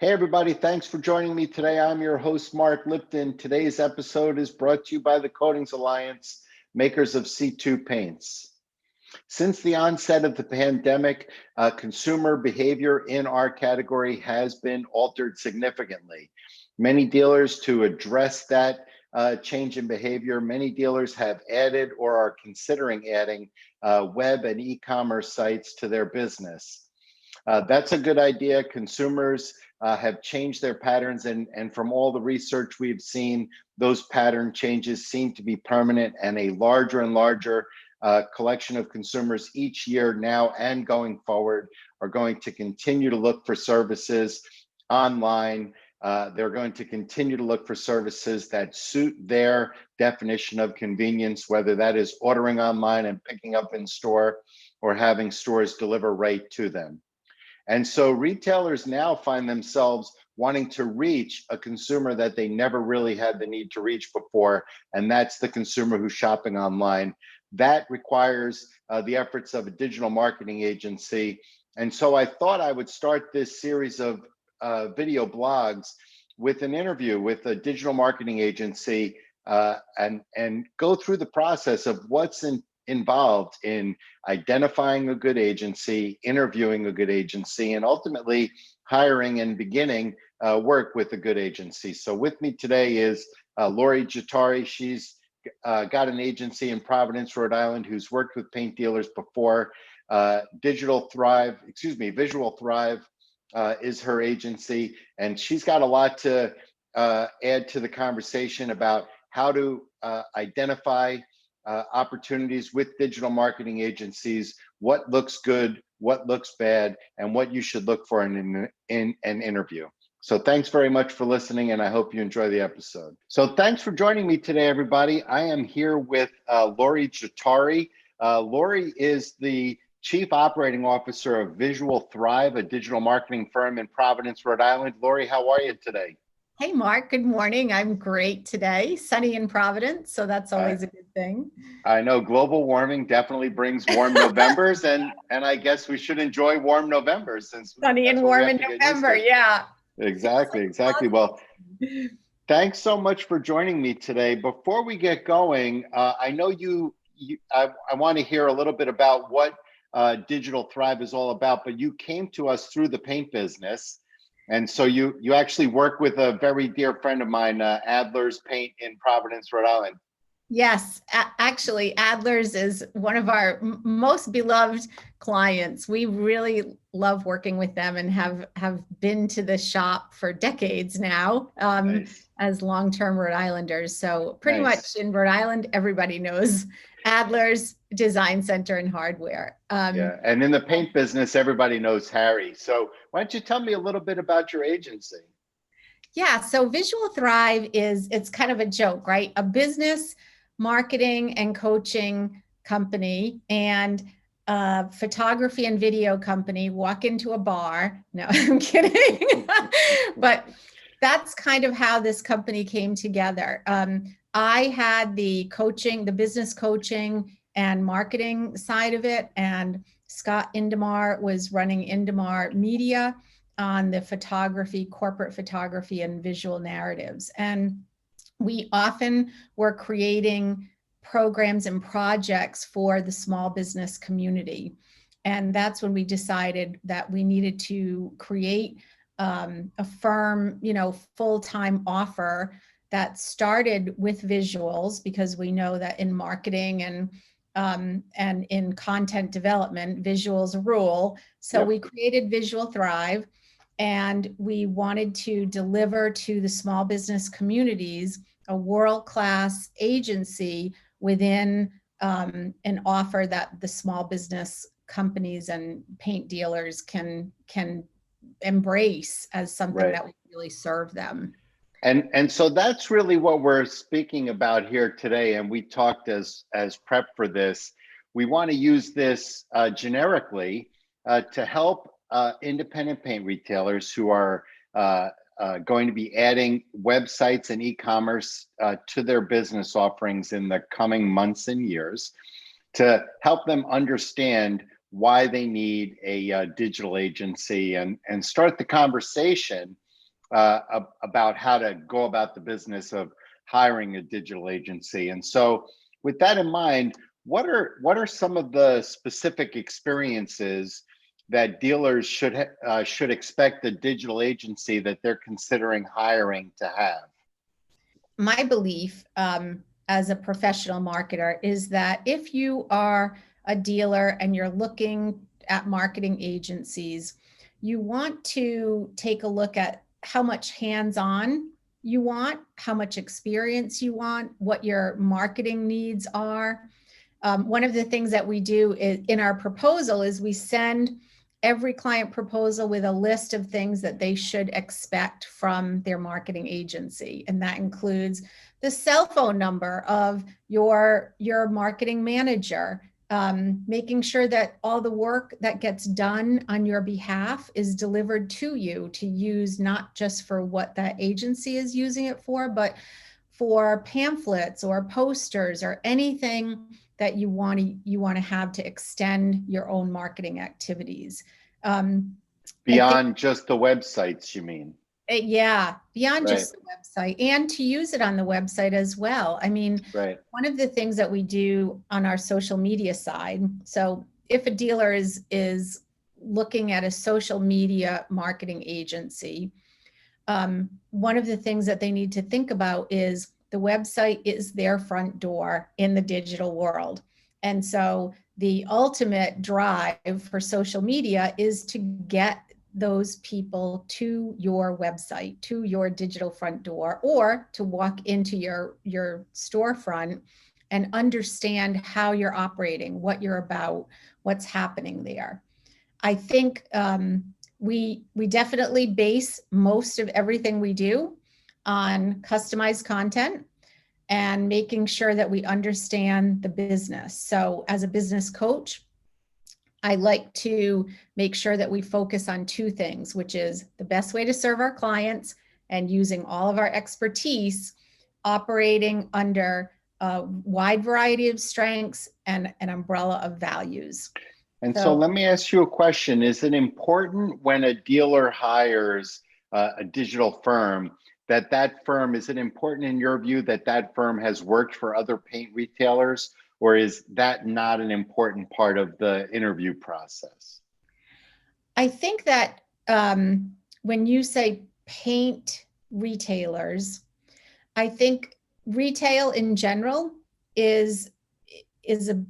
Hey, everybody. Thanks for joining me today. I'm your host, Mark Lipton. Today's episode is brought to you by the Coatings Alliance, makers of C2 paints. Since the onset of the pandemic, consumer behavior in our category has been altered significantly. Many dealers, to address that change in behavior, many dealers have added or are considering adding web and e-commerce sites to their business. That's a good idea. Consumers have changed their patterns, and from all the research we've seen, those pattern changes seem to be permanent, and a larger and larger collection of consumers each year now and going forward are going to continue to look for services online. They're going to continue to look for services that suit their definition of convenience, whether that is ordering online and picking up in store or having stores deliver right to them. And so retailers now find themselves wanting to reach a consumer that they never really had the need to reach before, and that's the consumer who's shopping online. That requires the efforts of a digital marketing agency. And so I thought I would start this series of video blogs with an interview with a digital marketing agency and go through the process of what's involved in identifying a good agency, interviewing a good agency, and ultimately hiring and beginning work with a good agency. So with me today is Lori Giutarri. She's got an agency in Providence, Rhode Island, who's worked with paint dealers before. Visual Thrive is her agency, and she's got a lot to add to the conversation about how to identify opportunities with digital marketing agencies, what looks good, what looks bad, and what you should look for in an interview. So thanks very much for listening, and I hope you enjoy the episode. So thanks for joining me today, everybody. I am here with Lori Giutarri. Lori is the Chief Operating Officer of Visual Thrive, a digital marketing firm in Providence, Rhode Island. Lori, how are you today? Hey, Mark. Good morning. I'm great today. Sunny in Providence, so that's always a good thing. I know global warming definitely brings warm Novembers, and I guess we should enjoy warm Novembers since sunny and warm in November. Yeah. Exactly. Well, thanks so much for joining me today. Before we get going, I know I want to hear a little bit about what Digital Thrive is all about, but you came to us through the paint business. And so you actually work with a very dear friend of mine, Adler's Paint in Providence, Rhode Island. Yes, actually, Adler's is one of our most beloved clients. We really love working with them and have been to the shop for decades now Nice. As long-term Rhode Islanders. So pretty much in Rhode Island, everybody knows Adler's Design Center and Hardware. Yeah, and in the paint business, everybody knows Harry. So why don't you tell me a little bit about your agency? Yeah, so Visual Thrive it's kind of a joke, right? A business marketing and coaching company and a photography and video company walk into a bar. No, I'm kidding. But that's kind of how this company came together. I had the business coaching and marketing side of it, and Scott Indemar was running Indemar Media on the photography, corporate photography, and visual narratives. And we often were creating programs and projects for the small business community. And that's when we decided that we needed to create a firm, full-time offer that started with visuals, because we know that in marketing and in content development, visuals rule. So we created Visual Thrive, and we wanted to deliver to the small business communities a world-class agency within an offer that the small business companies and paint dealers can embrace as something that will really serve them. And so that's really what we're speaking about here today. And we talked as prep for this. We want to use this generically to help independent paint retailers who are going to be adding websites and e-commerce to their business offerings in the coming months and years, to help them understand why they need a digital agency and start the conversation about how to go about the business of hiring a digital agency. And so, with that in mind, what are some of the specific experiences that dealers should expect a digital agency that they're considering hiring to have? My belief as a professional marketer is that if you are a dealer and you're looking at marketing agencies, you want to take a look at how much hands-on you want, how much experience you want, what your marketing needs are. One of the things that we do in our proposal is we send every client proposal with a list of things that they should expect from their marketing agency. And that includes the cell phone number of your marketing manager, making sure that all the work that gets done on your behalf is delivered to you to use, not just for what that agency is using it for, but for pamphlets or posters or anything that you want to have to extend your own marketing activities. Beyond just the websites, you mean? Yeah, beyond Right. just the website, and to use it on the website as well. I mean, Right. one of the things that we do on our social media side, so if a dealer is looking at a social media marketing agency, one of the things that they need to think about is the website is their front door in the digital world. And so the ultimate drive for social media is to get those people to your website, to your digital front door, or to walk into your storefront and understand how you're operating, what you're about, what's happening there. I think we definitely base most of everything we do on customized content and making sure that we understand the business. So as a business coach, I like to make sure that we focus on two things, which is the best way to serve our clients and using all of our expertise, operating under a wide variety of strengths and an umbrella of values. And so let me ask you a question. Is it important when a dealer hires a digital firm that firm, is it important in your view that firm has worked for other paint retailers, or is that not an important part of the interview process? I think that when you say paint retailers, I think retail in general is an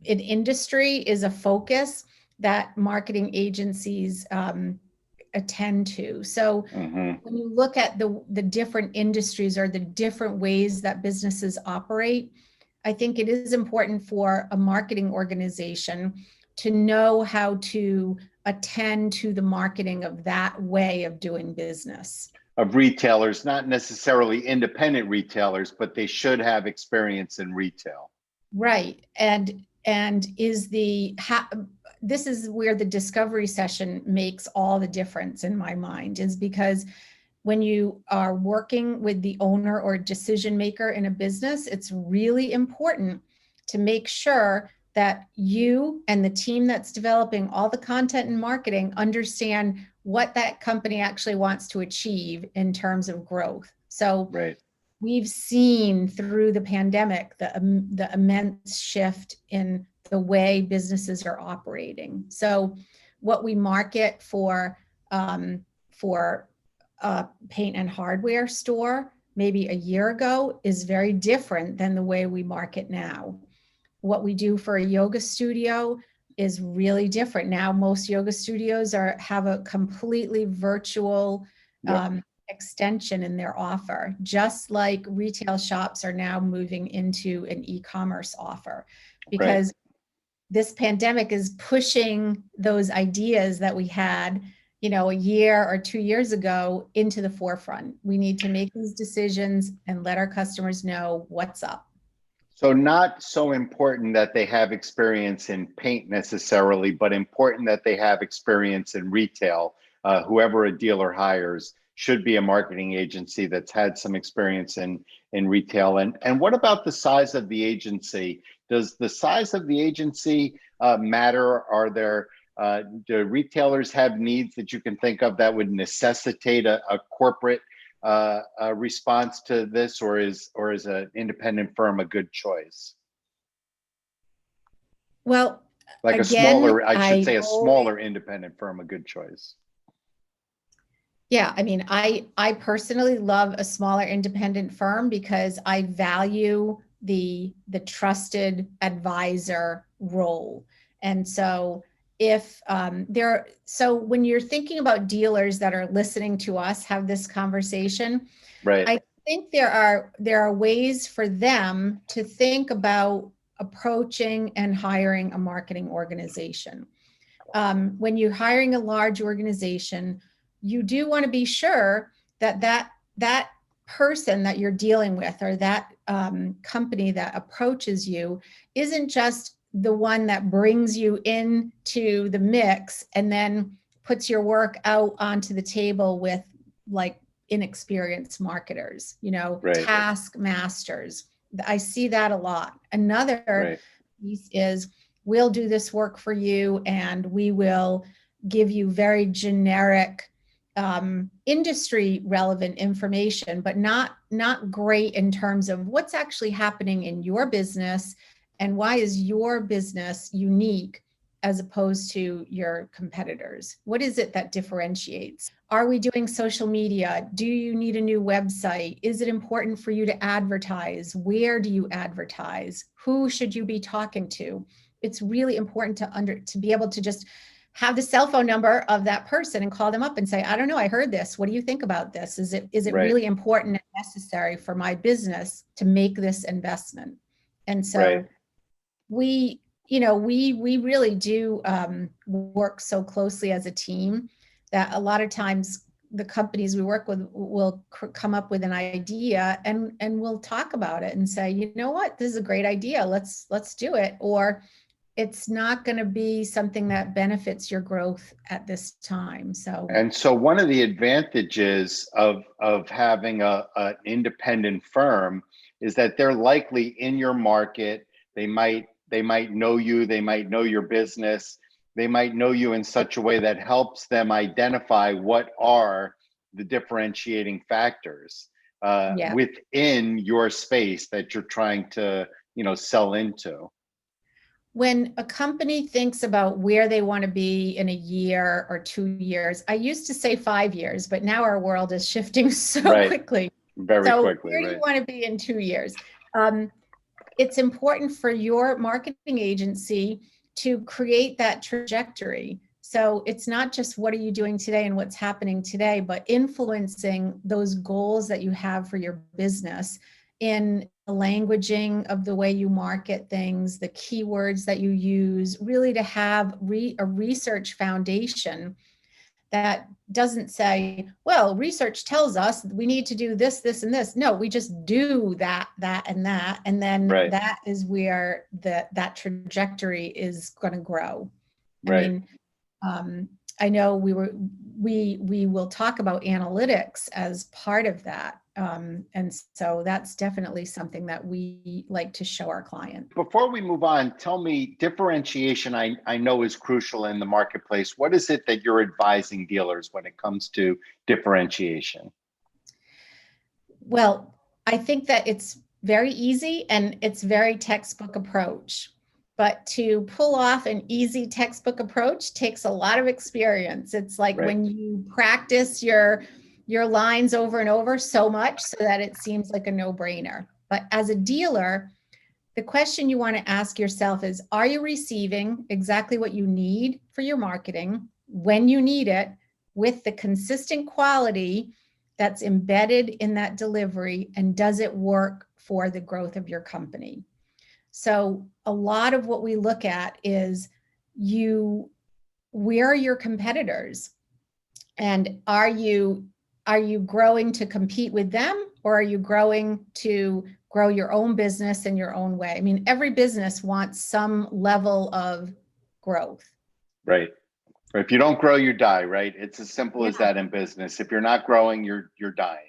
industry, is a focus that marketing agencies attend to. So when you look at the different industries or the different ways that businesses operate, I think it is important for a marketing organization to know how to attend to the marketing of that way of doing business. Of retailers, not necessarily independent retailers, but they should have experience in retail. Right. And this is where the discovery session makes all the difference in my mind, is because when you are working with the owner or decision maker in a business, it's really important to make sure that you and the team that's developing all the content and marketing understand what that company actually wants to achieve in terms of growth. So we've seen through the pandemic the immense shift in the way businesses are operating. So what we market for a paint and hardware store maybe a year ago is very different than the way we market now. What we do for a yoga studio is really different. Now most yoga studios have a completely virtual extension in their offer, just like retail shops are now moving into an e-commerce offer, because this pandemic is pushing those ideas that we had, a year or 2 years ago into the forefront. We need to make these decisions and let our customers know what's up. So not so important that they have experience in paint necessarily, but important that they have experience in retail. Whoever a dealer hires should be a marketing agency that's had some experience in retail. And what about the size of the agency? Does the size of the agency matter? Are there Do retailers have needs that you can think of that would necessitate a corporate response to this, or is an independent firm a good choice? Well, Like a again, smaller, I should say, a always, smaller independent firm, a good choice. yeah, I mean, I personally love a smaller independent firm because I value the trusted advisor role. And so if so when you're thinking about dealers that are listening to us have this conversation, Right. I think there are ways for them to think about approaching and hiring a marketing organization. When you're hiring a large organization, you do want to be sure that that person that you're dealing with, or that company that approaches you, isn't just the one that brings you into the mix and then puts your work out onto the table with like inexperienced marketers, Right. task masters. I see that a lot. Another piece is, we'll do this work for you and we will give you very generic industry relevant information, but not great in terms of what's actually happening in your business and why is your business unique as opposed to your competitors. What is it that differentiates? Are we doing social media? Do you need a new website? Is it important for you to advertise? Where do you advertise? Who should you be talking to? It's really important to be able to just have the cell phone number of that person and call them up and say, I don't know, I heard this. What do you think about this? Is it really important and necessary for my business to make this investment? And so we really do work so closely as a team that a lot of times the companies we work with will come up with an idea and we'll talk about it and say, you know what, this is a great idea. Let's do it. Or it's not going to be something that benefits your growth at this time. And so one of the advantages of having an independent firm is that they're likely in your market. They might know you, they might know your business, they might know you in such a way that helps them identify what are the differentiating factors within your space that you're trying to, sell into. When a company thinks about where they want to be in a year or 2 years, I used to say 5 years, but now our world is shifting so quickly. Very quickly. Where do you want to be in 2 years? It's important for your marketing agency to create that trajectory. So it's not just what are you doing today and what's happening today, but influencing those goals that you have for your business in the languaging of the way you market things, the keywords that you use, really to have a research foundation that doesn't say, well, research tells us we need to do this, this, and this. No, we just do that, and that. And then that is where that trajectory is going to grow. I mean, I know we will talk about analytics as part of that. And so that's definitely something that we like to show our clients. Before we move on, tell me, differentiation I know is crucial in the marketplace. What is it that you're advising dealers when it comes to differentiation? Well, I think that it's very easy and it's very textbook approach. But to pull off an easy textbook approach takes a lot of experience. It's like when you practice your lines over and over so much so that it seems like a no-brainer. But as a dealer, the question you want to ask yourself is, are you receiving exactly what you need for your marketing when you need it, with the consistent quality that's embedded in that delivery, and does it work for the growth of your company? So a lot of what we look at is where are your competitors? And are you growing to compete with them, or are you growing to grow your own business in your own way? I mean, every business wants some level of growth. Right. If you don't grow, you die, right? It's as simple as that in business. If you're not growing, you're dying.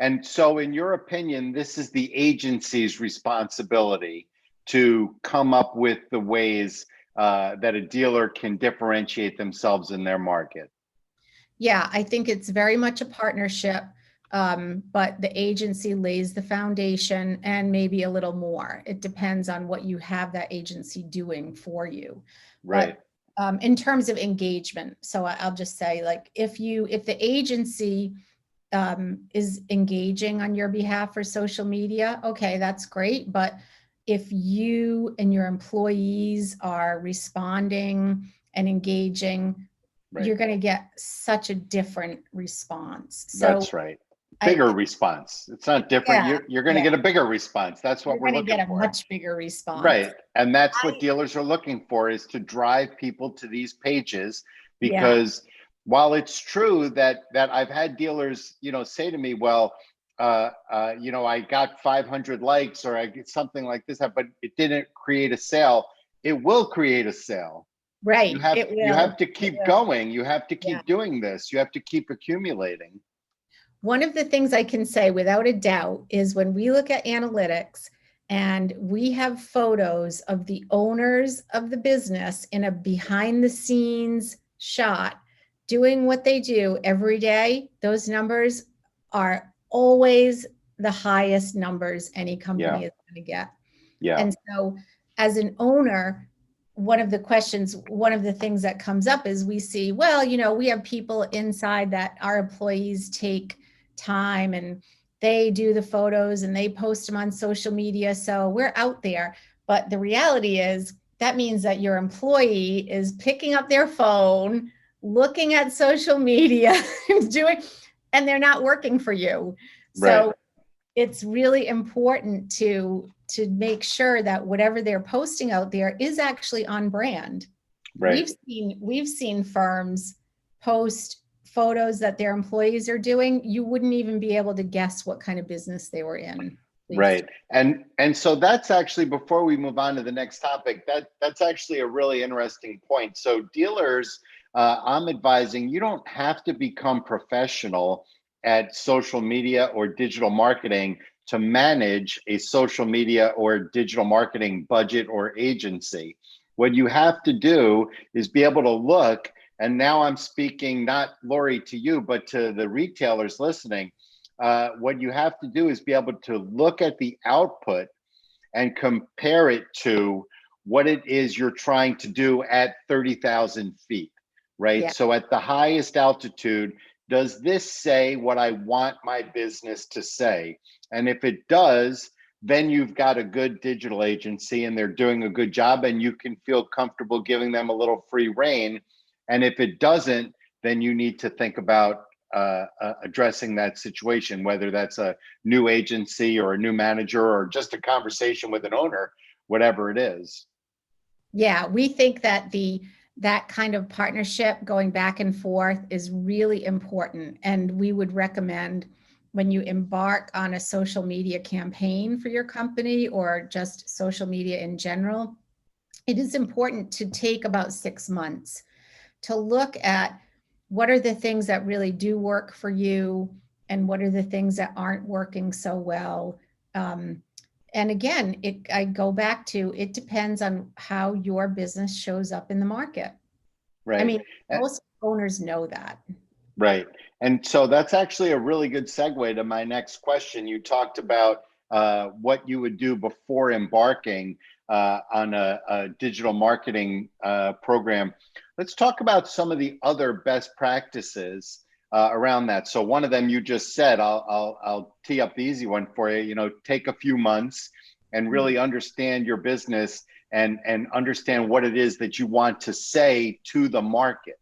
And so in your opinion, this is the agency's responsibility to come up with the ways that a dealer can differentiate themselves in their market? Yeah, I think it's very much a partnership, but the agency lays the foundation and maybe a little more. It depends on what you have that agency doing for you. Right. But in terms of engagement, so I'll just say, like, if the agency is engaging on your behalf for social media, okay, that's great. But if you and your employees are responding and engaging, Right. you're going to get such a different response. So That's right. Bigger response. It's not different. Yeah, You're going to get a bigger response. That's what we're you're going to looking get a for. much bigger response. Right. And that's what dealers are looking for, is to drive people to these pages, because while it's true that I've had dealers, say to me, well, I got 500 likes or I get something like this, but it didn't create a sale. It will create a sale. Right. You have to keep going. You have to keep doing this. You have to keep accumulating. One of the things I can say without a doubt is when we look at analytics and we have photos of the owners of the business in a behind the scenes shot doing what they do every day, those numbers are always the highest numbers any company is going to get. Yeah. And so as an owner, one of the things that comes up is we see, well, we have people inside that our employees take time and they do the photos and they post them on social media. So we're out there. But the reality is that means that your employee is picking up their phone, looking at social media, and they're not working for you. So it's really important to make sure that whatever they're posting out there is actually on brand. Right. We've seen firms post photos that their employees are doing. You wouldn't even be able to guess what kind of business they were in. Right. And so that's actually, before we move on to the next topic, that's actually a really interesting point. So dealers, I'm advising, you don't have to become professional at social media or digital marketing to manage a social media or digital marketing budget or agency. What you have to do is be able to look, and now I'm speaking not, Lori, to you, but to the retailers listening. What you have to do is be able to look at the output and compare it to what it is you're trying to do at 30,000 feet, right? Yeah. So at the highest altitude, does this say what I want my business to say? And if it does, then you've got a good digital agency and they're doing a good job and you can feel comfortable giving them a little free rein. And if it doesn't, then you need to think about addressing that situation, whether that's a new agency or a new manager or just a conversation with an owner, whatever it is. Yeah, we think that that kind of partnership going back and forth is really important. And we would recommend, when you embark on a social media campaign for your company or just social media in general, it is important to take about 6 months to look at what are the things that really do work for you and what are the things that aren't working so well. And again, I go back to, it depends on how your business shows up in the market. Right. I mean, most owners know that. Right. And so that's actually a really good segue to my next question. You talked about what you would do before embarking on a digital marketing program. Let's talk about some of the other best practices around that. So one of them you just said, I'll tee up the easy one for you. Take a few months and really understand your business and understand what it is that you want to say to the market.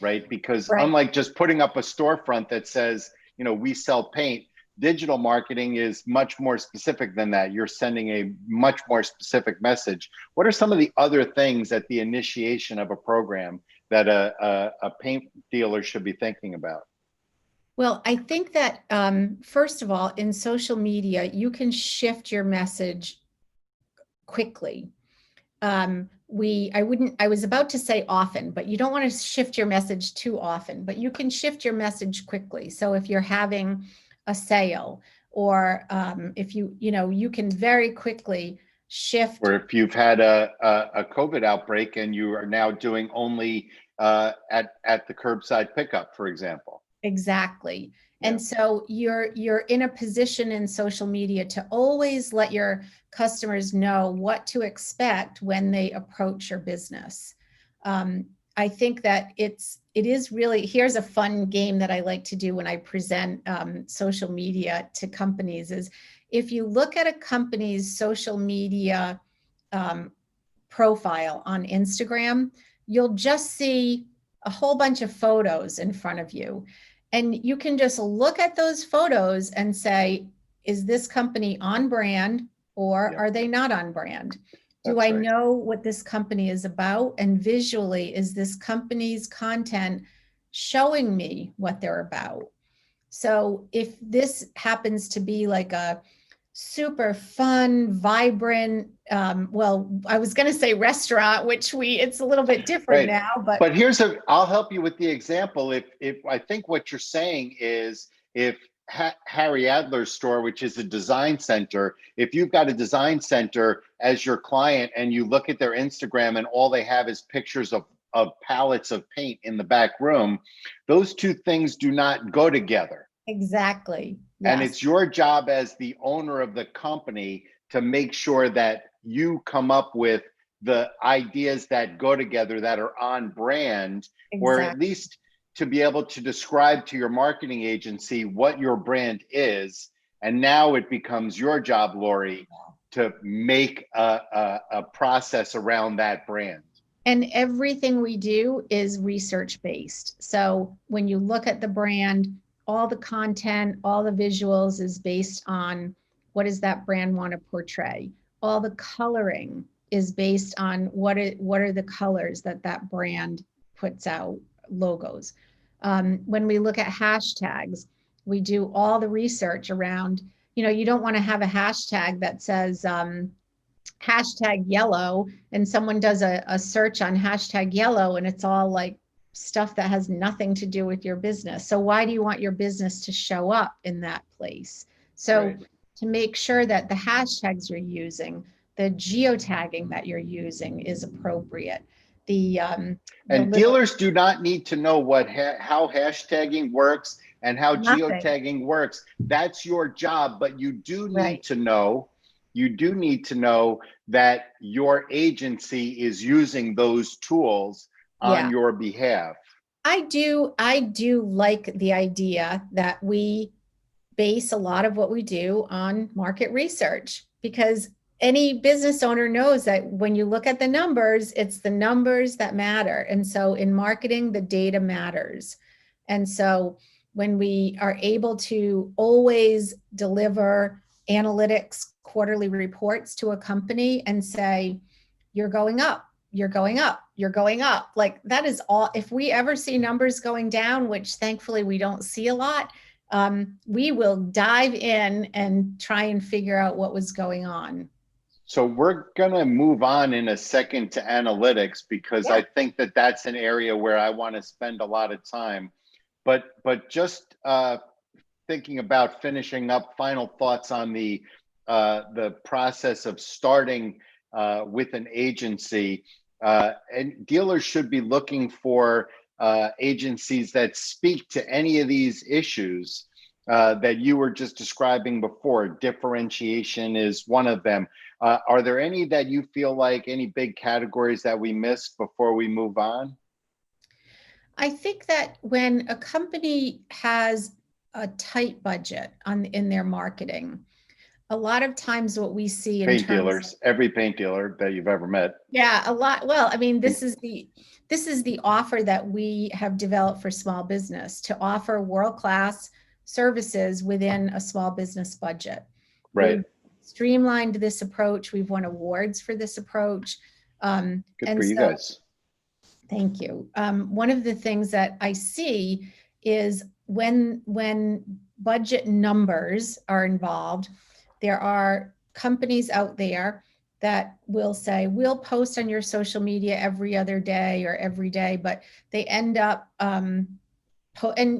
Right? Because unlike just putting up a storefront that says, we sell paint, digital marketing is much more specific than that. You're sending a much more specific message. What are some of the other things at the initiation of a program that a paint dealer should be thinking about? Well, I think that first of all, in social media, you can shift your message quickly. I was about to say often, but you don't want to shift your message too often, but you can shift your message quickly. So if you're having a sale or if you can very quickly shift. Or if you've had a COVID outbreak and you are now doing only at the curbside pickup, for example. Exactly. Yeah. And so you're in a position in social media to always let your customers know what to expect when they approach your business. I think that it is really, here's a fun game that I like to do when I present social media to companies is, if you look at a company's social media profile on Instagram, you'll just see a whole bunch of photos in front of you. And you can just look at those photos and say, is this company on brand or are they not on brand? Do I know what this company is about? And visually, is this company's content showing me what they're about? So if this happens to be like a super fun, vibrant, well, I was going to say restaurant, which it's a little bit different now, but I'll help you with the example. If I think what you're saying is, if Harry Adler's store, which is a design center, if you've got a design center as your client and you look at their Instagram and all they have is pictures of pallets of paint in the back room, those two things do not go together. Exactly. Yes. And it's your job as the owner of the company to make sure that you come up with the ideas that go together, that are on brand, or at least to be able to describe to your marketing agency what your brand is. And now it becomes your job, Lori, to make a process around that brand. And everything we do is research-based. So when you look at the brand, all the content, all the visuals is based on what does that brand want to portray. All the coloring is based on what are the colors that brand puts out, logos. When we look at hashtags, we do all the research around, you don't want to have a hashtag that says hashtag yellow and someone does a search on hashtag yellow and it's all like stuff that has nothing to do with your business. So why do you want your business to show up in that place? So to make sure that the hashtags you're using, the geotagging that you're using is appropriate. And dealers do not need to know how hashtagging works and how geotagging works. That's your job, but you do need to know. You do need to know that your agency is using those tools on your behalf. I do like the idea that we base a lot of what we do on market research, because any business owner knows that when you look at the numbers, it's the numbers that matter. And so in marketing, the data matters. And so when we are able to always deliver analytics quarterly reports to a company and say, you're going up, you're going up, you're going up. Like that is all. If we ever see numbers going down, which thankfully we don't see a lot, we will dive in and try and figure out what was going on. So we're going to move on in a second to analytics, because I think that that's an area where I want to spend a lot of time. But just thinking about finishing up, final thoughts on the process of starting with an agency. And dealers should be looking for agencies that speak to any of these issues that you were just describing before. Differentiation is one of them. Are there any that you feel like, any big categories that we missed before we move on? I think that when a company has a tight budget in their marketing, a lot of times what we see in paint dealers, every paint dealer that you've ever met. Yeah, a lot. Well, I mean, this is the offer that we have developed for small business, to offer world-class services within a small business budget. Right. We've streamlined this approach. We've won awards for this approach. Good for you guys. Thank you. One of the things that I see is when budget numbers are involved, there are companies out there that will say, we'll post on your social media every other day or every day, but they end up, and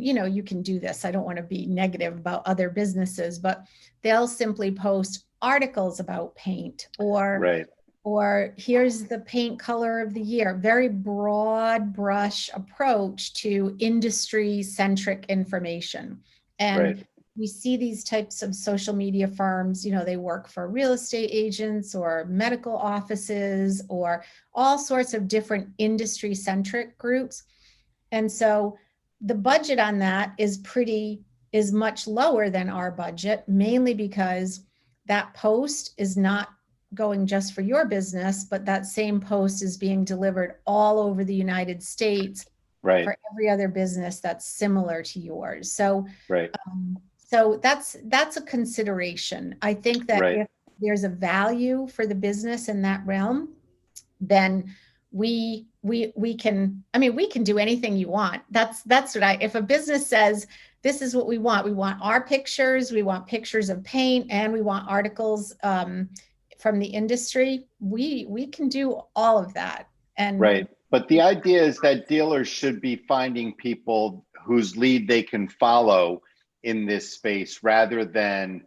you can do this. I don't want to be negative about other businesses, but they'll simply post articles about paint, or Right. or here's the paint color of the year. Very broad brush approach to industry centric information. Right. And we see these types of social media firms, they work for real estate agents or medical offices or all sorts of different industry centric groups. And so the budget on that is much lower than our budget, mainly because that post is not going just for your business, but that same post is being delivered all over the United States Right. for every other business that's similar to yours. So, Right. so that's a consideration. I think that Right. if there's a value for the business in that realm, then we can, we can do anything you want. That's what if a business says, this is what we want our pictures, we want pictures of paint, and we want articles from the industry, we can do all of that. And right. But the idea is that dealers should be finding people whose lead they can follow in this space, rather than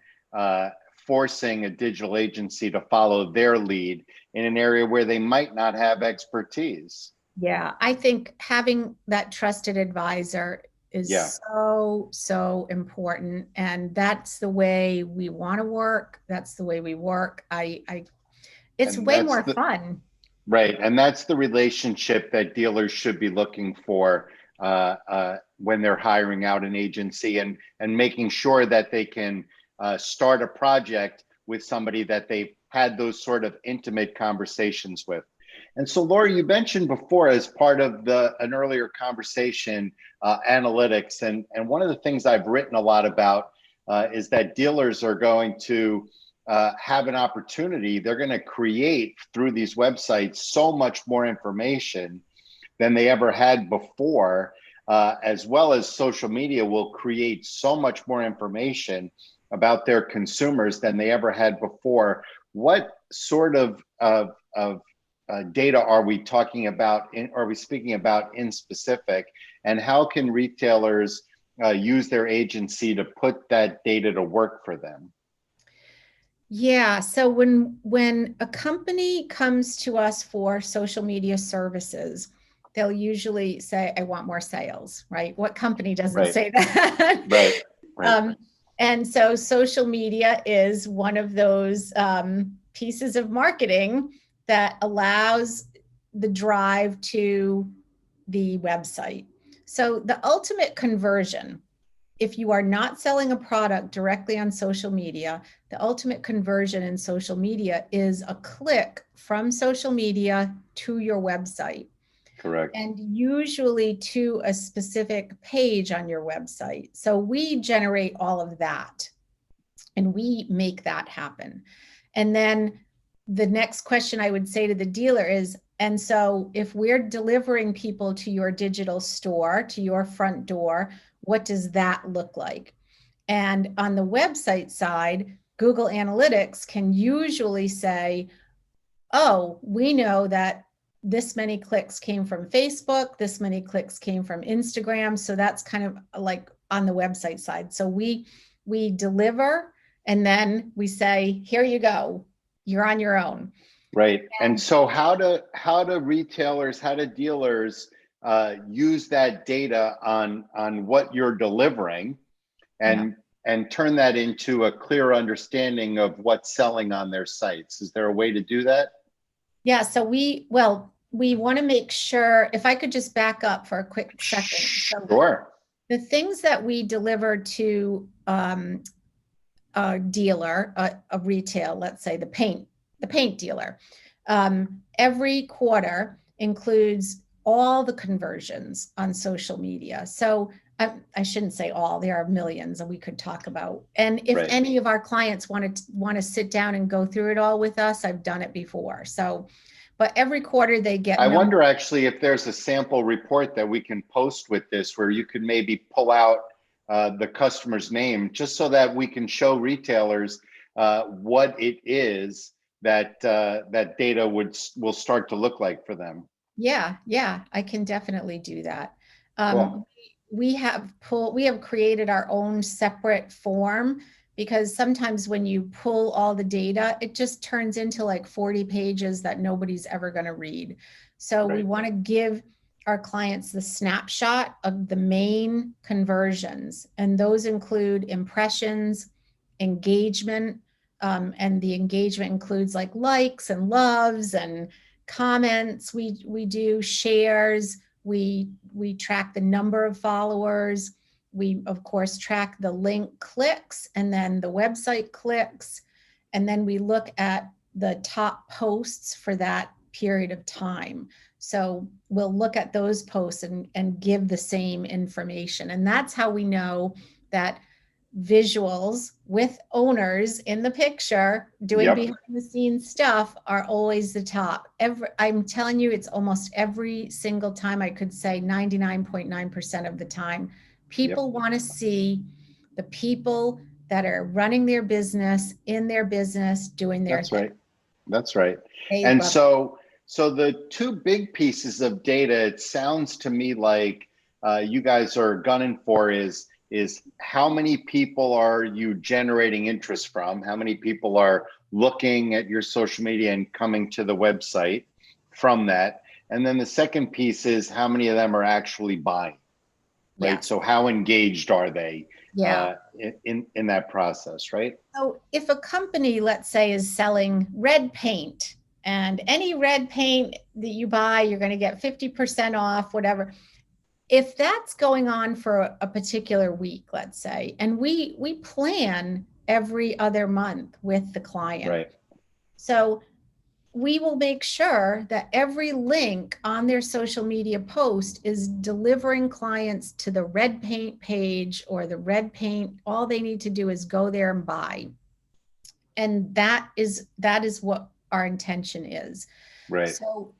forcing a digital agency to follow their lead in an area where they might not have expertise. Yeah, I think having that trusted advisor is so important, and that's the way we want to work. That's the way we work. It's way more fun. Right, and that's the relationship that dealers should be looking for when they're hiring out an agency, and making sure that they can start a project with somebody that they've had those sort of intimate conversations with. And so, Laura, you mentioned before, as part of an earlier conversation, analytics, and one of the things I've written a lot about is that dealers are going to have an opportunity. They're going to create through these websites so much more information than they ever had before, as well as social media will create so much more information about their consumers than they ever had before. What sort of data are we talking about? Are we speaking about in specific? And how can retailers use their agency to put that data to work for them? Yeah. So when a company comes to us for social media services, they'll usually say, I want more sales, right? What company doesn't say that? Right. And so social media is one of those pieces of marketing that allows the drive to the website. So the ultimate conversion, if you are not selling a product directly on social media, the ultimate conversion in social media is a click from social media to your website. Correct. And usually to a specific page on your website. So we generate all of that and we make that happen. And then the next question I would say to the dealer is, and so if we're delivering people to your digital store, to your front door, what does that look like? And on the website side, Google Analytics can usually say, oh, we know that this many clicks came from Facebook, this many clicks came from Instagram. So that's kind of like on the website side. So we deliver, and then we say, here you go, you're on your own. Right. And so how do retailers, how do dealers use that data on what you're delivering and turn that into a clear understanding of what's selling on their sites? Is there a way to do that? Yeah. So we want to make sure, if I could just back up for a quick second. Sure. The things that we deliver to a dealer, a retail, let's say the paint dealer, every quarter includes all the conversions on social media. So I shouldn't say all, there are millions that we could talk about. And if any of our clients want to sit down and go through it all with us, I've done it before. So, but every quarter they get. I wonder actually if there's a sample report that we can post with this, where you could maybe pull out the customer's name, just so that we can show retailers what it is that that data will start to look like for them. Yeah, I can definitely do that. Cool. We have created our own separate form because sometimes when you pull all the data, it just turns into like 40 pages that nobody's ever going to read. So we want to give our clients the snapshot of the main conversions, and those include impressions, engagement, and the engagement includes like likes and loves and comments. We do shares. We track the number of followers. We, of course, track the link clicks and then the website clicks. And then we look at the top posts for that period of time. So we'll look at those posts and give the same information. And that's how we know that visuals with owners in the picture doing behind the scenes stuff are always the top. I'm telling you, it's almost every single time. I could say 99.9% of the time. People want to see the people that are running their business, in their business, doing their thing. That's right. And so the two big pieces of data, it sounds to me like you guys are gunning for is how many people are you generating interest from? How many people are looking at your social media and coming to the website from that? And then the second piece is how many of them are actually buying? Right. So how engaged are they in that process, right? So if a company, let's say, is selling red paint, and any red paint that you buy, you're going to get 50% off, whatever. If that's going on for a particular week, let's say, and we plan every other month with the client. Right. So we will make sure that every link on their social media post is delivering clients to the red paint page or the red paint. All they need to do is go there and buy. And that is what our intention is. Right. So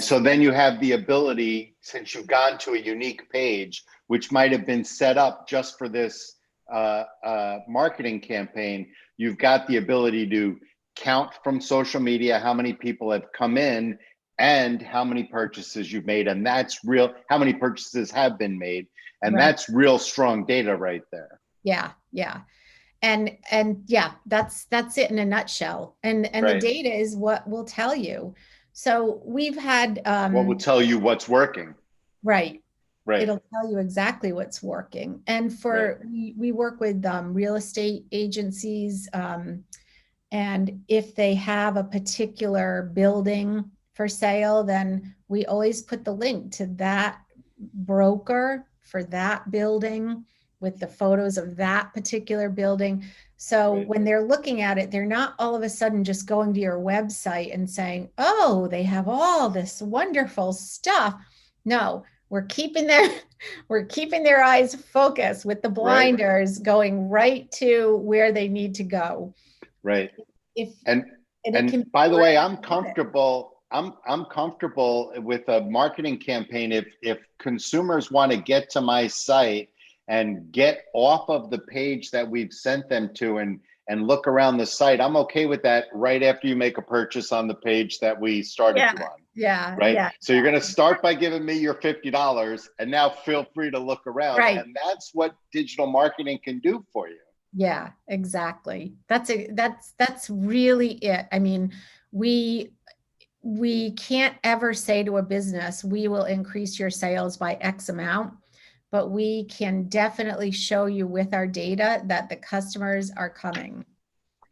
so then you have the ability, since you've gone to a unique page, which might have been set up just for this marketing campaign, you've got the ability to count from social media how many people have come in and how many purchases you've made. And that's real, how many purchases have been made. And that's real strong data right there. Yeah. And yeah, that's it in a nutshell. And the data is what will tell you. So we've had what will tell you what's working. Right. It'll tell you exactly what's working. And we work with real estate agencies, and if they have a particular building for sale, then we always put the link to that broker for that building with the photos of that particular building. So when they're looking at it, they're not all of a sudden just going to your website and saying, oh, they have all this wonderful stuff. No, we're keeping their eyes focused with the blinders going right to where they need to go. Right. And by the way, I'm comfortable. I'm comfortable with a marketing campaign. If consumers want to get to my site and get off of the page that we've sent them to and look around the site, I'm okay with that right after you make a purchase on the page that we started you on. Yeah. So you're going to start by giving me your $50 and now feel free to look around. And that's what digital marketing can do for you. Yeah, exactly. That's really it. I mean, we can't ever say to a business, we will increase your sales by X amount, but we can definitely show you with our data that the customers are coming.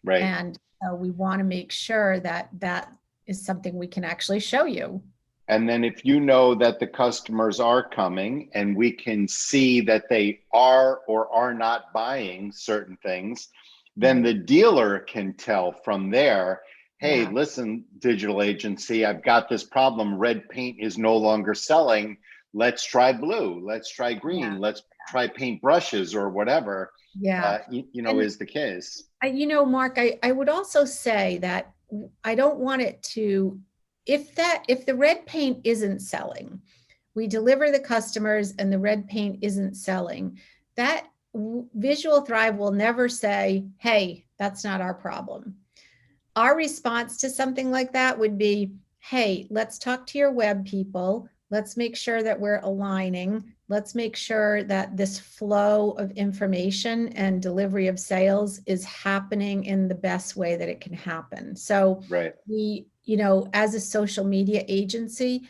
Right. And we want to make sure that that is something we can actually show you. And then if you know that the customers are coming and we can see that they are or are not buying certain things, then the dealer can tell from there, hey, listen, digital agency, I've got this problem. Red paint is no longer selling. Let's try blue. Let's try green. Let's try paint brushes or whatever, is the case. Mark, I would also say that I don't want it to, if the red paint isn't selling, we deliver the customers and the red paint isn't selling, that Visual Thrive will never say, hey, that's not our problem. Our response to something like that would be, hey, let's talk to your web people. Let's make sure that we're aligning. let's make sure that this flow of information and delivery of sales is happening in the best way that it can happen. So Right. we, as a social media agency,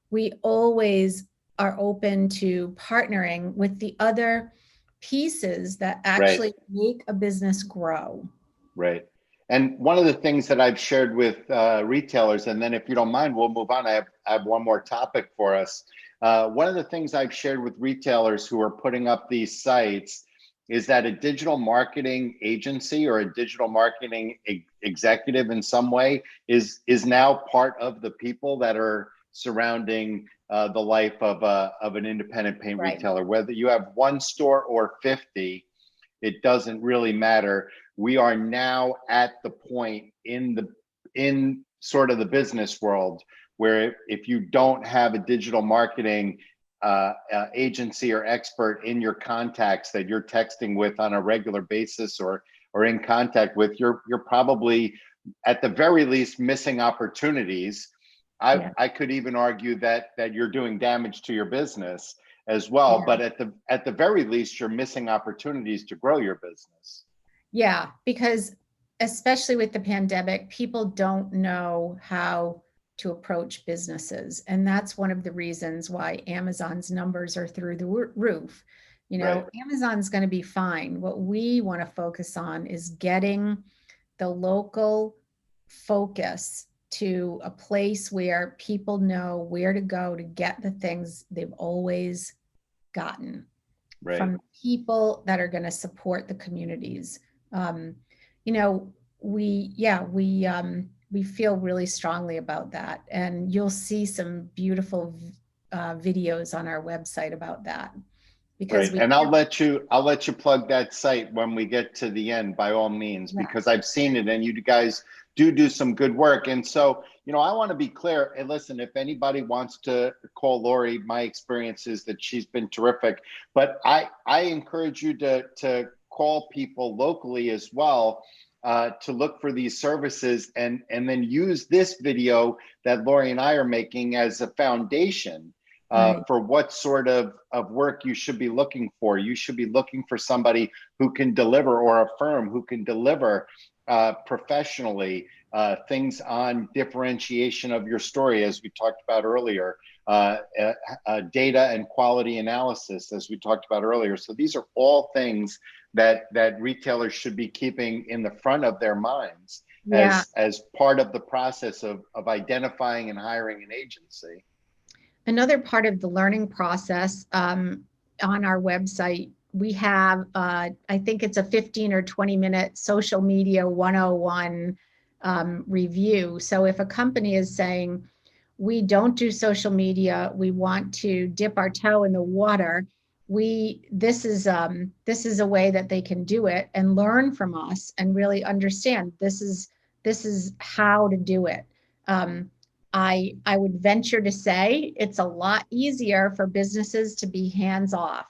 we always are open to partnering with the other pieces that Right. actually make a business grow. Right. And one of the things that I've shared with retailers, and then if you don't mind, we'll move on. I have one more topic for us. One of the things I've shared with retailers who are putting up these sites is that a digital marketing agency or a digital marketing executive in some way is now part of the people that are surrounding the life of an independent paint Right. retailer. Whether you have one store or 50, it doesn't really matter. We are now at the point in sort of the business world where if you don't have a digital marketing agency or expert in your contacts that you're texting with on a regular basis or in contact with, you're probably at the very least missing opportunities. I could even argue that you're doing damage to your business as well. Yeah. But at the very least, you're missing opportunities to grow your business. Yeah, because especially with the pandemic, people don't know how to approach businesses. And that's one of the reasons why Amazon's numbers are through the roof. Right. Amazon's going to be fine. What we want to focus on is getting the local focus to a place where people know where to go to get the things they've always gotten Right. from people that are going to support the communities. We feel really strongly about that, and you'll see some beautiful videos on our website about that. Because right. And I'll let you plug that site when we get to the end, by all means, because I've seen it and you guys do some good work. And so, I want to be clear. And listen, if anybody wants to call Lori, my experience is that she's been terrific. But I encourage you to call people locally as well, to look for these services and then use this video that Lori and I are making as a foundation for what sort of work you should be looking for. You should be looking for somebody who can deliver, or a firm who can deliver professionally things on differentiation of your story, as we talked about earlier, data and quality analysis, as we talked about earlier. So these are all things that retailers should be keeping in the front of their minds as part of the process of identifying and hiring an agency. Another part of the learning process, on our website, we have, I think it's a 15 or 20-minute social media 101 review. So if a company is saying, we don't do social media, we want to dip our toe in the water, this is a way that they can do it and learn from us and really understand this is how to do it. I would venture to say it's a lot easier for businesses to be hands off.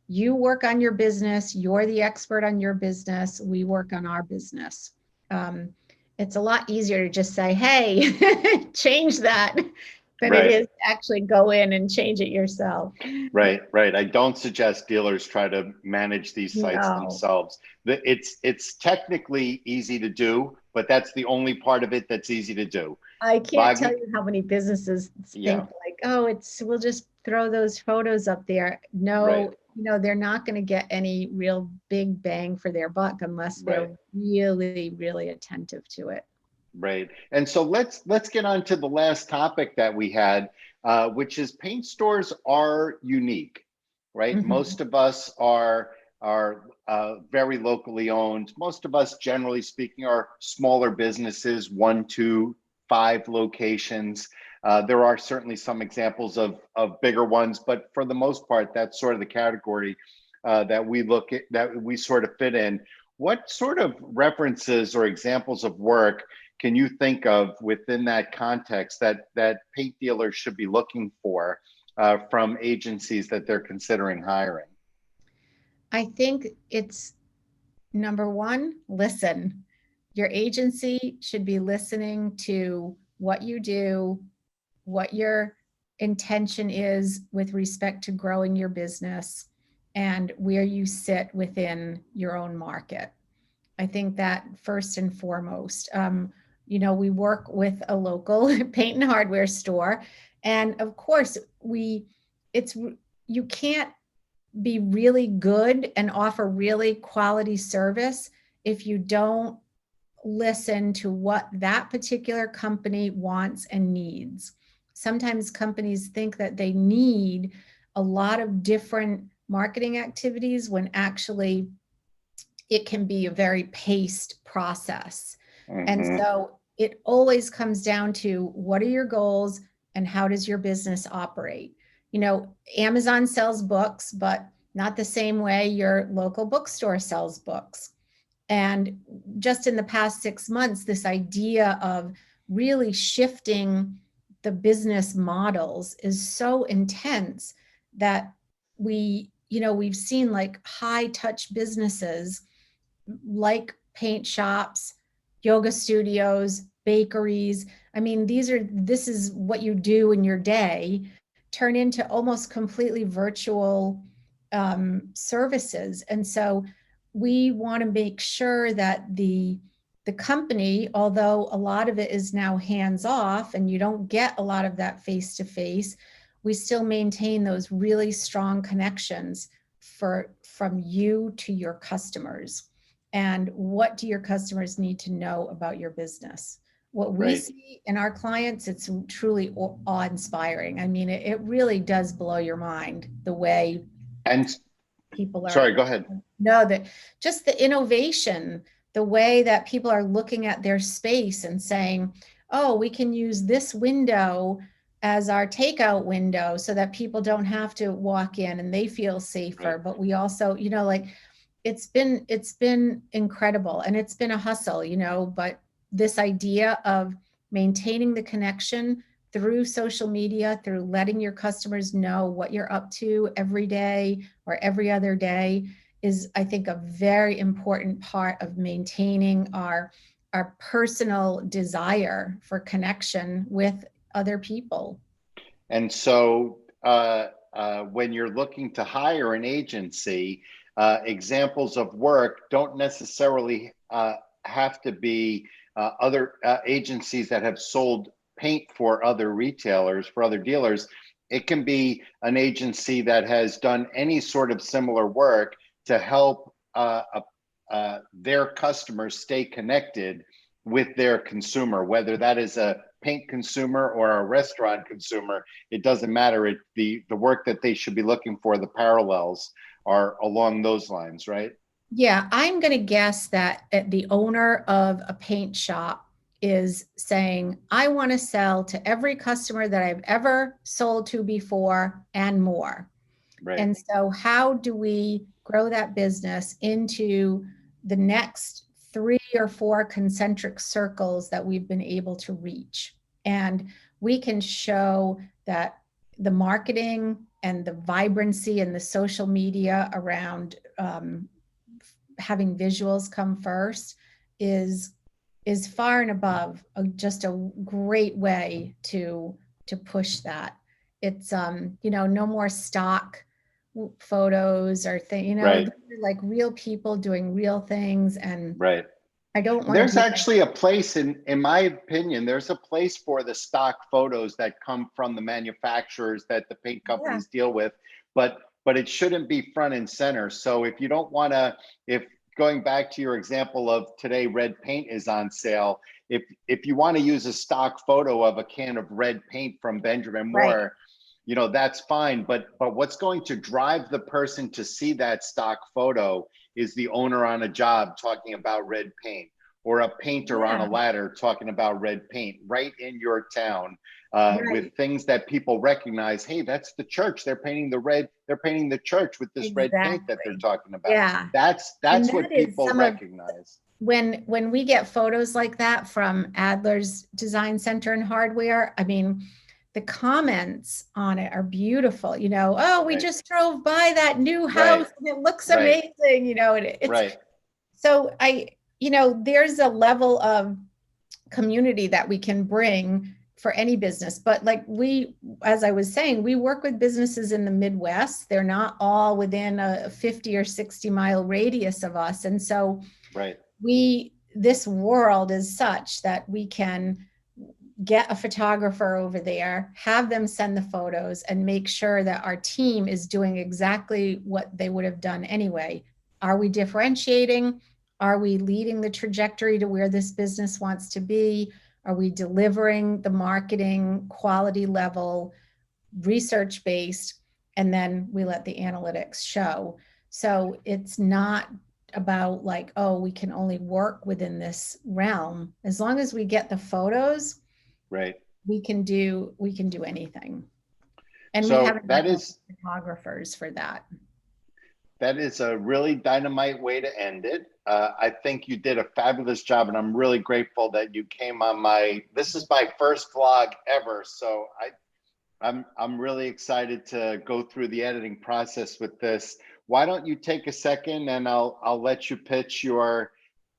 You work on your business, you're the expert on your business, we work on our business. It's a lot easier to just say, hey, change that, than it is to actually go in and change it yourself. Right. I don't suggest dealers try to manage these sites themselves. It's technically easy to do, but that's the only part of it that's easy to do. I can't tell you how many businesses think like, oh, we'll just throw those photos up there. No, they're not going to get any real big bang for their buck unless they're really, really attentive to it. Right. And so let's get on to the last topic that we had, which is paint stores are unique, right? Mm-hmm. Most of us are very locally owned. Most of us, generally speaking, are smaller businesses, 1, 2, 5 locations. There are certainly some examples of bigger ones, but for the most part, that's sort of the category that we sort of fit in. What sort of references or examples of work can you think of within that context that paint dealers should be looking for from agencies that they're considering hiring? I think it's number one, listen. Your agency should be listening to what you do, what your intention is with respect to growing your business and where you sit within your own market. I think that first and foremost, we work with a local paint and hardware store. And of course, you can't be really good and offer really quality service if you don't listen to what that particular company wants and needs. Sometimes companies think that they need a lot of different marketing activities when actually it can be a very paced process. Mm-hmm. And so it always comes down to what are your goals and how does your business operate? Amazon sells books, but not the same way your local bookstore sells books. And just in the past 6 months, this idea of really shifting the business models is so intense that we've seen like high touch businesses like paint shops, yoga studios, bakeries. I mean, this is what you do in your day, turn into almost completely virtual services. And so we want to make sure that the company, although a lot of it is now hands off and you don't get a lot of that face to face, we still maintain those really strong connections from you to your customers. And what do your customers need to know about your business? What we see in our clients, it's truly awe-inspiring. I mean, it really does blow your mind the way people are. Sorry, go ahead. No, that just the innovation, the way that people are looking at their space and saying, oh, we can use this window as our takeout window so that people don't have to walk in and they feel safer. Right. But we also, it's been incredible and it's been a hustle, but this idea of maintaining the connection through social media, through letting your customers know what you're up to every day or every other day is, I think, a very important part of maintaining our personal desire for connection with other people. And so when you're looking to hire an agency, examples of work don't necessarily have to be other agencies that have sold paint for other retailers, for other dealers. It can be an agency that has done any sort of similar work to help their customers stay connected with their consumer, whether that is a paint consumer or a restaurant consumer. It doesn't matter. The work that they should be looking for, the parallels are along those lines, right? Yeah, I'm going to guess that the owner of a paint shop is saying, I want to sell to every customer that I've ever sold to before and more. Right. And so how do we grow that business into the next 3 or 4 concentric circles that we've been able to reach? And we can show that the marketing and the vibrancy and the social media around having visuals come first is far and above just a great way to push that. It's no more stock photos or right. Like real people doing real things. And right. I don't want There's actually a place in my opinion, there's a place for the stock photos that come from the manufacturers that the paint companies deal with, but it shouldn't be front and center. So if you don't want to, if going back to your example of today, red paint is on sale. If you want to use a stock photo of a can of red paint from Benjamin Moore, right. That's fine. But what's going to drive the person to see that stock photo is the owner on a job talking about red paint, or a painter on a ladder talking about red paint right in your town, with things that people recognize. Hey, that's the church. They're painting the church with this red paint that they're talking about. Yeah. That's what people recognize. When we get photos like that from Adler's Design Center and Hardware, I mean, the comments on it are beautiful. Oh, we just drove by that new house and it looks amazing. It's so there's a level of community that we can bring for any business. But like as I was saying, we work with businesses in the Midwest. They're not all within a 50 or 60 mile radius of us. And so Right. this world is such that we can get a photographer over there, have them send the photos, and make sure that our team is doing exactly what they would have done anyway. Are we differentiating? Are we leading the trajectory to where this business wants to be? Are we delivering the marketing quality level, research based? And then we let the analytics show. So it's not about like, oh, we can only work within this realm. As long as we get the photos, right, we can do anything. And so we have that is photographers for that. That is a really dynamite way to end it. I think you did a fabulous job, and I'm really grateful that you came on this is my first vlog ever. So I'm really excited to go through the editing process with this. Why don't you take a second and I'll let you pitch your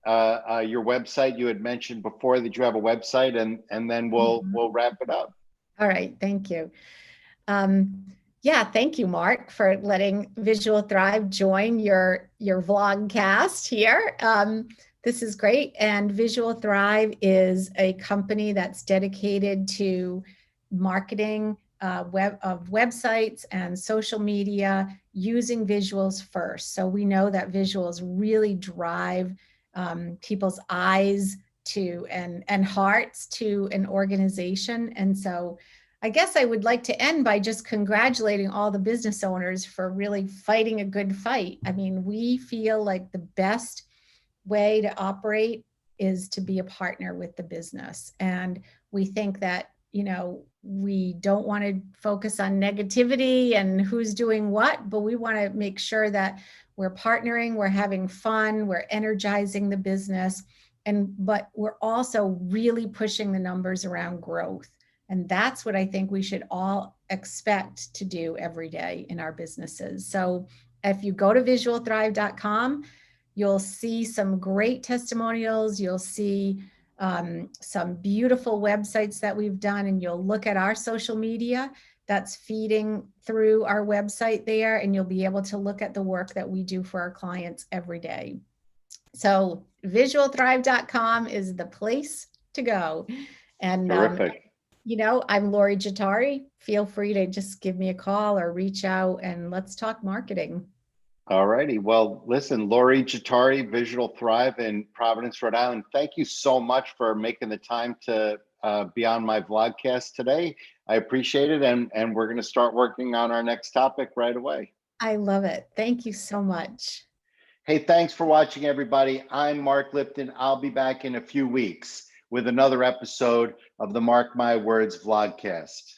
website. You had mentioned before that you have a website, and then we'll wrap it up. All right, thank you. Yeah, thank you, Mark, for letting Visual Thrive join your vlogcast here. This is great. And Visual Thrive is a company that's dedicated to marketing of websites and social media using visuals first. So we know that visuals really drive people's eyes to and hearts to an organization. And so I guess I would like to end by just congratulating all the business owners for really fighting a good fight. I mean, we feel like the best way to operate is to be a partner with the business. And we think that, we don't want to focus on negativity and who's doing what, but we want to make sure that we're partnering, we're having fun, we're energizing the business, but we're also really pushing the numbers around growth. And that's what I think we should all expect to do every day in our businesses. So if you go to visualthrive.com, you'll see some great testimonials. You'll see some beautiful websites that we've done, and you'll look at our social media that's feeding through our website there, and you'll be able to look at the work that we do for our clients every day. So visualthrive.com is the place to go. And terrific. I'm Lori Giutarri. Feel free to just give me a call or reach out and let's talk marketing. All righty. Well, listen, Lori Giutarri, Visual Thrive in Providence, Rhode Island. Thank you so much for making the time to be on my vlogcast today. I appreciate it. And we're going to start working on our next topic right away. I love it. Thank you so much. Hey, thanks for watching, everybody. I'm Mark Lipton. I'll be back in a few weeks with another episode of the Mark My Words vlogcast.